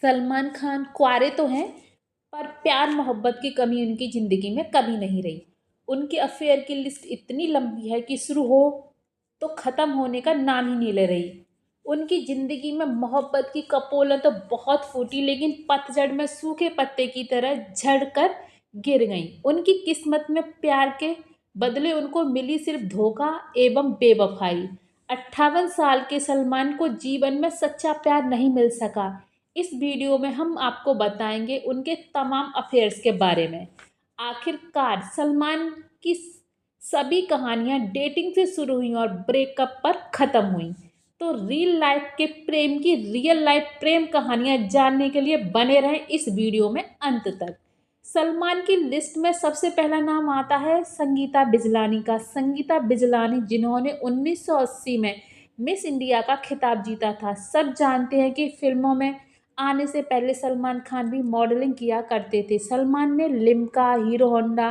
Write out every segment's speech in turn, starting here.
सलमान खान कुंवारे तो हैं, पर प्यार मोहब्बत की कमी उनकी ज़िंदगी में कभी नहीं रही। उनके अफेयर की लिस्ट इतनी लंबी है कि शुरू हो तो ख़त्म होने का नाम ही नहीं ले रही। उनकी ज़िंदगी में मोहब्बत की कपोलें तो बहुत फूटी, लेकिन पतझड़ में सूखे पत्ते की तरह झड़ कर गिर गईं। उनकी किस्मत में प्यार के बदले उनको मिली सिर्फ धोखा एवं बेवफाई। 58 साल के सलमान को जीवन में सच्चा प्यार नहीं मिल सका। इस वीडियो में हम आपको बताएंगे उनके तमाम अफेयर्स के बारे में। आखिरकार सलमान की सभी कहानियां डेटिंग से शुरू हुई और ब्रेकअप पर ख़त्म हुई। तो रियल लाइफ के प्रेम की रियल लाइफ प्रेम कहानियां जानने के लिए बने रहें इस वीडियो में अंत तक। सलमान की लिस्ट में सबसे पहला नाम आता है संगीता बिजलानी का। संगीता बिजलानी, जिन्होंने 1980 में मिस इंडिया का खिताब जीता था। सब जानते हैं कि फिल्मों में आने से पहले सलमान खान भी मॉडलिंग किया करते थे। सलमान ने लिम्का, हीरो होंडा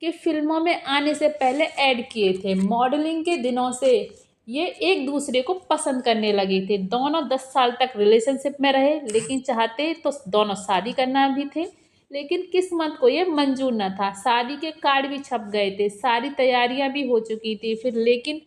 के फिल्मों में आने से पहले ऐड किए थे। मॉडलिंग के दिनों से ये एक दूसरे को पसंद करने लगे थे। दोनों 10 साल तक रिलेशनशिप में रहे, लेकिन चाहते तो दोनों शादी करना भी थे, लेकिन किस्मत को ये मंजूर न था। शादी के कार्ड भी छप गए थे, सारी तैयारियां भी हो चुकी थी। फिर लेकिन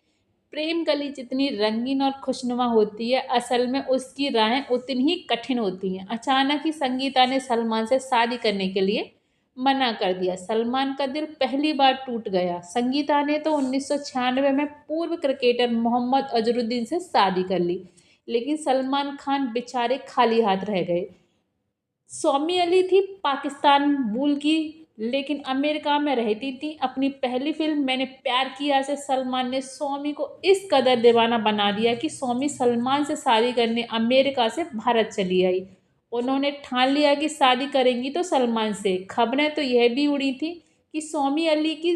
प्रेम गली जितनी रंगीन और खुशनुमा होती है, असल में उसकी राहें उतनी ही कठिन होती हैं। अचानक ही संगीता ने सलमान से शादी करने के लिए मना कर दिया। सलमान का दिल पहली बार टूट गया। संगीता ने तो 1996 में पूर्व क्रिकेटर मोहम्मद अजरुद्दीन से शादी कर ली, लेकिन सलमान खान बेचारे खाली हाथ रह गए। सौमी अली थी पाकिस्तान मूल की, लेकिन अमेरिका में रहती थी। अपनी पहली फिल्म मैंने प्यार किया से सलमान ने सौमी को इस कदर दीवाना बना दिया कि सौमी सलमान से शादी करने अमेरिका से भारत चली आई। उन्होंने ठान लिया कि शादी करेंगी तो सलमान से। खबरें तो यह भी उड़ी थी कि सौमी अली की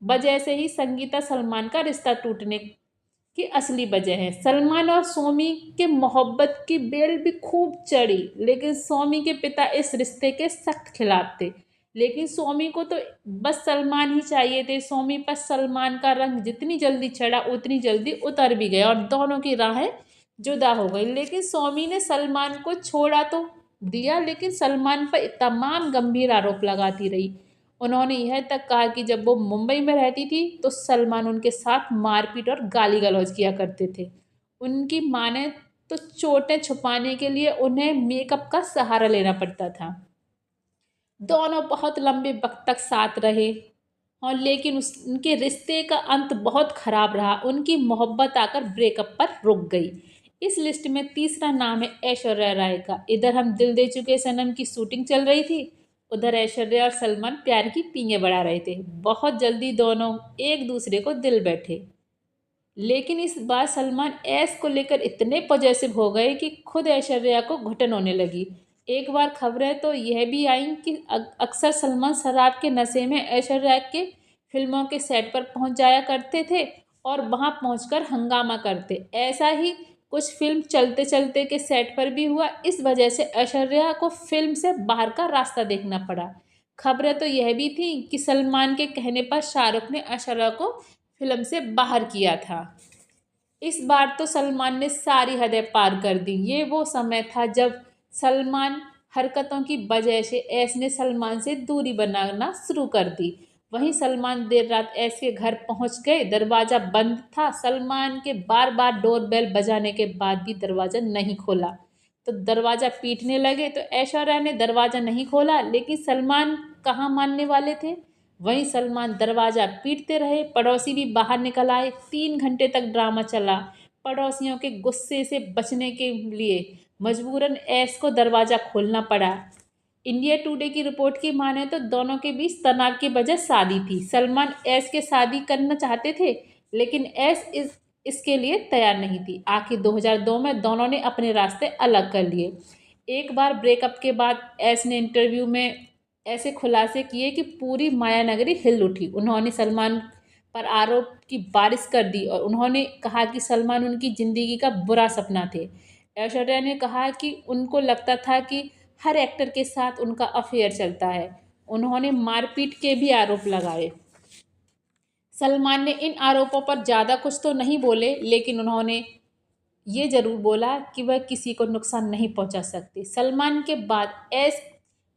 वजह से ही संगीता सलमान का रिश्ता टूटने की असली वजह है। सलमान और सोमी के मोहब्बत की बेल भी खूब चढ़ी, लेकिन सोमी के पिता इस रिश्ते के सख्त खिलाफ थे। लेकिन सोमी को तो बस सलमान ही चाहिए थे। सोमी पर सलमान का रंग जितनी जल्दी चढ़ा उतनी जल्दी उतर भी गया और दोनों की राहें जुदा हो गई। लेकिन सोमी ने सलमान को छोड़ा तो दिया, लेकिन सलमान पर तमाम गंभीर आरोप लगाती रही। उन्होंने यह तक कहा कि जब वो मुंबई में रहती थी तो सलमान उनके साथ मारपीट और गाली गलौज किया करते थे। उनकी माने तो चोटें छुपाने के लिए उन्हें मेकअप का सहारा लेना पड़ता था। दोनों बहुत लंबे वक्त तक साथ रहे और लेकिन उनके रिश्ते का अंत बहुत खराब रहा। उनकी मोहब्बत आकर ब्रेकअप पर रुक गई। इस लिस्ट में तीसरा नाम है ऐश्वर्या राय का। इधर हम दिल दे चुके सनम की शूटिंग चल रही थी, उधर ऐश्वर्या और सलमान प्यार की पींगे बढ़ा रहे थे। बहुत जल्दी दोनों एक दूसरे को दिल बैठे, लेकिन इस बार सलमान ऐश को लेकर इतने पॉजेसिव हो गए कि खुद ऐश्वर्या को घुटन होने लगी। एक बार खबरें तो यह भी आईं कि अक्सर सलमान शराब के नशे में ऐश्वर्या के फिल्मों के सेट पर पहुंच जाया करते थे और वहां पहुंचकर हंगामा करते। ऐसा ही कुछ फिल्म चलते चलते के सेट पर भी हुआ। इस वजह से ऐश्वर्या को फिल्म से बाहर का रास्ता देखना पड़ा। खबरें तो यह भी थी कि सलमान के कहने पर शाहरुख ने ऐश्वर्या को फिल्म से बाहर किया था। इस बार तो सलमान ने सारी हदें पार कर दी। ये वो समय था जब सलमान हरकतों की वजह से ऐश ने सलमान से दूरी बनाना शुरू कर दी। वहीं सलमान देर रात ऐश के घर पहुंच गए। दरवाज़ा बंद था। सलमान के बार बार डोरबेल बजाने के बाद भी दरवाज़ा नहीं खोला तो दरवाज़ा पीटने लगे। तो ऐश्वर्या ने दरवाज़ा नहीं खोला, लेकिन सलमान कहाँ मानने वाले थे। वहीं सलमान दरवाज़ा पीटते रहे। पड़ोसी भी बाहर निकल आए। 3 घंटे तक ड्रामा चला। पड़ोसियों के गुस्से से बचने के लिए मजबूरन ऐश को दरवाज़ा खोलना पड़ा। इंडिया टुडे की रिपोर्ट की माने तो दोनों के बीच तनाव की वजह शादी थी। सलमान ऐश के शादी करना चाहते थे, लेकिन ऐश इसके लिए तैयार नहीं थी। आखिर 2002 में दोनों ने अपने रास्ते अलग कर लिए। एक बार ब्रेकअप के बाद ऐश ने इंटरव्यू में ऐसे खुलासे किए कि पूरी माया नगरी हिल उठी। उन्होंने सलमान पर आरोप की बारिश कर दी और उन्होंने कहा कि सलमान उनकी ज़िंदगी का बुरा सपना थे। ऐश्वर्या ने कहा कि उनको लगता था कि हर एक्टर के साथ उनका अफेयर चलता है। उन्होंने मारपीट के भी आरोप लगाए। सलमान ने इन आरोपों पर ज़्यादा कुछ तो नहीं बोले, लेकिन उन्होंने ये ज़रूर बोला कि वह किसी को नुकसान नहीं पहुंचा सकती। सलमान के बाद ऐश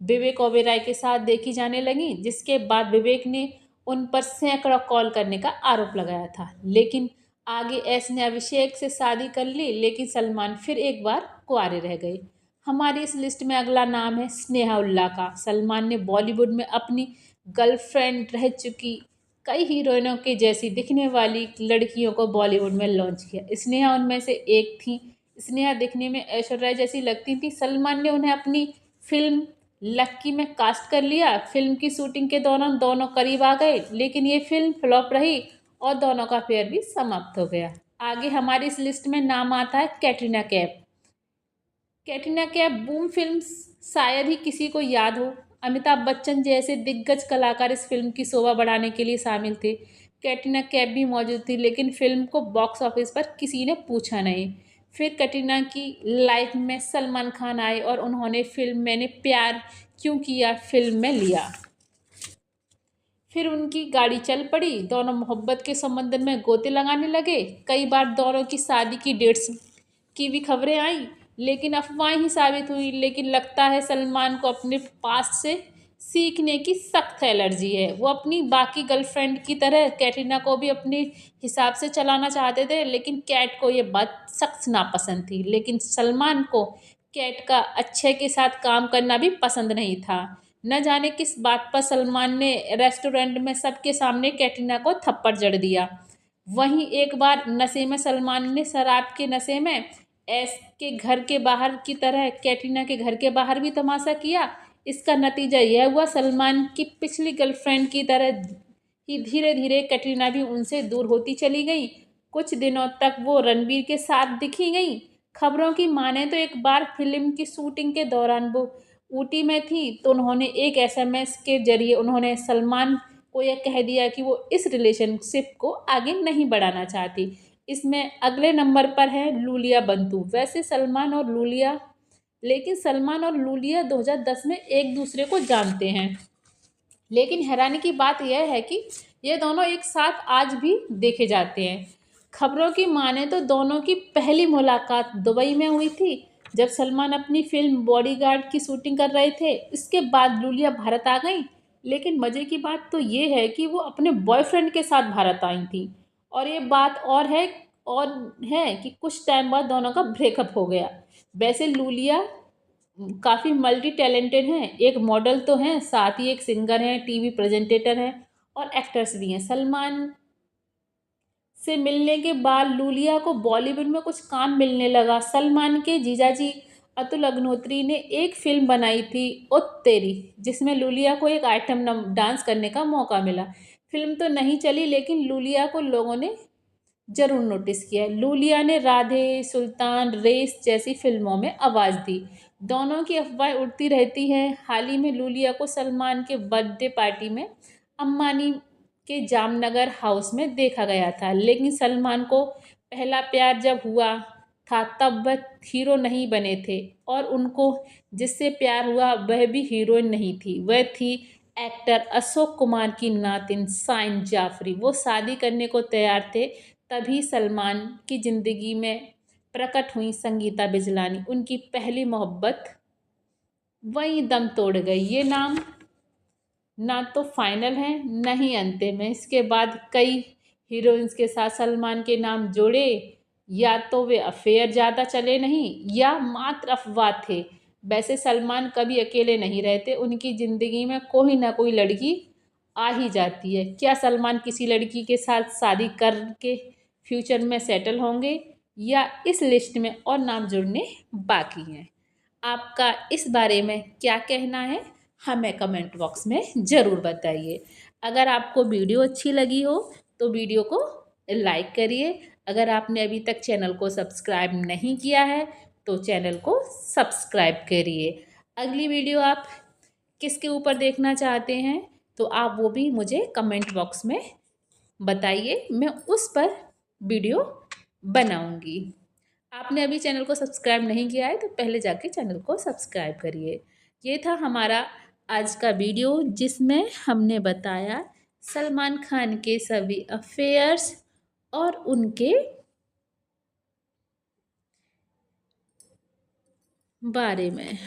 विवेक ओबेरॉय के साथ देखी जाने लगी, जिसके बाद विवेक ने उन पर सैकड़ों कॉल करने का आरोप लगाया था। लेकिन आगे ऐश ने अभिषेक से शादी कर ली, लेकिन सलमान फिर एक बार कुंवारे रह गए। हमारी इस लिस्ट में अगला नाम है स्नेहा उल्ला का। सलमान ने बॉलीवुड में अपनी गर्लफ्रेंड रह चुकी कई हीरोइनों के जैसी दिखने वाली लड़कियों को बॉलीवुड में लॉन्च किया। स्नेहा उनमें से एक थी। स्नेहा दिखने में ऐश्वर्या जैसी लगती थी। सलमान ने उन्हें अपनी फिल्म लक्की में कास्ट कर लिया। फिल्म की शूटिंग के दौरान दोनों करीब आ गए, लेकिन ये फिल्म फ्लॉप रही और दोनों का अफेयर भी समाप्त हो गया। आगे हमारी इस लिस्ट में नाम आता है कैटरीना कैफ। कैटरीना कैफ बूम फिल्म शायद ही किसी को याद हो। अमिताभ बच्चन जैसे दिग्गज कलाकार इस फिल्म की शोभा बढ़ाने के लिए शामिल थे। कैटरीना कैफ भी मौजूद थी, लेकिन फिल्म को बॉक्स ऑफिस पर किसी ने पूछा नहीं। फिर कैटरीना की लाइफ में सलमान खान आए और उन्होंने फिल्म मैंने प्यार क्यों किया फिल्म में लिया। फिर उनकी गाड़ी चल पड़ी। दोनों मोहब्बत के समंदर में गोते लगाने लगे। कई बार दोनों की शादी की डेट्स की भी खबरें आई, लेकिन अफवाहें ही साबित हुई। लेकिन लगता है सलमान को अपने पास्ट से सीखने की सख्त एलर्जी है। वो अपनी बाकी गर्लफ्रेंड की तरह कैटरीना को भी अपने हिसाब से चलाना चाहते थे, लेकिन कैट को ये बात सख्त नापसंद थी। लेकिन सलमान को कैट का अक्षय के साथ काम करना भी पसंद नहीं था। न जाने किस बात पर सलमान ने रेस्टोरेंट में सबके सामने कैटरीना को थप्पड़ जड़ दिया। वहीं एक बार नशे में सलमान ने शराब के नशे में ऐश के घर के बाहर की तरह कैटरीना के घर के बाहर भी तमाशा किया। इसका नतीजा यह हुआ सलमान की पिछली गर्लफ्रेंड की तरह ही धीरे धीरे कैटरीना भी उनसे दूर होती चली गई। कुछ दिनों तक वो रणबीर के साथ दिखी गई। खबरों की माने तो एक बार फिल्म की शूटिंग के दौरान वो ऊटी में थी, तो उन्होंने एक एसएमएस के जरिए उन्होंने सलमान को यह कह दिया कि वो इस रिलेशनशिप को आगे नहीं बढ़ाना चाहती। इसमें अगले नंबर पर है लूलिया बंतु। वैसे सलमान और लूलिया 2010 में एक दूसरे को जानते हैं, लेकिन हैरानी की बात यह है कि ये दोनों एक साथ आज भी देखे जाते हैं। खबरों की माने तो दोनों की पहली मुलाकात दुबई में हुई थी, जब सलमान अपनी फिल्म बॉडीगार्ड की शूटिंग कर रहे थे। इसके बाद लूलिया भारत आ गई, लेकिन मज़े की बात तो ये है कि वो अपने बॉयफ्रेंड के साथ भारत आई थी। और ये बात और है कि कुछ टाइम बाद दोनों का ब्रेकअप हो गया। वैसे लूलिया काफ़ी मल्टी टैलेंटेड हैं। एक मॉडल तो हैं, साथ ही एक सिंगर हैं, टीवी प्रेजेंटेटर हैं और एक्टर्स भी हैं। सलमान से मिलने के बाद लूलिया को बॉलीवुड में कुछ काम मिलने लगा। सलमान के जीजाजी अतुल अग्निहोत्री ने एक फिल्म बनाई थी ओ तेरी, जिसमें लूलिया को एक आइटम डांस करने का मौका मिला। फिल्म तो नहीं चली, लेकिन लूलिया को लोगों ने जरूर नोटिस किया। लूलिया ने राधे, सुल्तान, रेस जैसी फिल्मों में आवाज़ दी। दोनों की अफवाहें उड़ती रहती हैं। हाल ही में लूलिया को सलमान के बर्थडे पार्टी में अम्बानी के जामनगर हाउस में देखा गया था, लेकिन सलमान को पहला प्यार जब हुआ था तब वह हीरो नहीं बने थे और उनको जिससे प्यार हुआ वह भी हीरोइन नहीं थी, वह थी एक्टर अशोक कुमार की नातिन शाइन जाफरी। वो शादी करने को तैयार थे, तभी सलमान की ज़िंदगी में प्रकट हुई संगीता बिजलानी। उनकी पहली मोहब्बत वहीं दम तोड़ गई। ये नाम ना तो फाइनल है न ही अंतिम है। इसके बाद कई हीरोइंस के साथ सलमान के नाम जोड़े, या तो वे अफेयर ज़्यादा चले नहीं या मात्र अफवाह थे। वैसे सलमान कभी अकेले नहीं रहते, उनकी ज़िंदगी में कोई ना कोई लड़की आ ही जाती है। क्या सलमान किसी लड़की के साथ शादी करके फ्यूचर में सेटल होंगे या इस लिस्ट में और नाम जुड़ने बाकी हैं? आपका इस बारे में क्या कहना है, हमें कमेंट बॉक्स में ज़रूर बताइए। अगर आपको वीडियो अच्छी लगी हो तो वीडियो को लाइक करिए। अगर आपने अभी तक चैनल को सब्सक्राइब नहीं किया है तो चैनल को सब्सक्राइब करिए। अगली वीडियो आप किसके ऊपर देखना चाहते हैं तो आप वो भी मुझे कमेंट बॉक्स में बताइए, मैं उस पर वीडियो बनाऊंगी। आपने अभी चैनल को सब्सक्राइब नहीं किया है तो पहले जाके चैनल को सब्सक्राइब करिए। ये था हमारा आज का वीडियो, जिसमें हमने बताया सलमान खान के सभी अफेयर्स और उनके बारे में।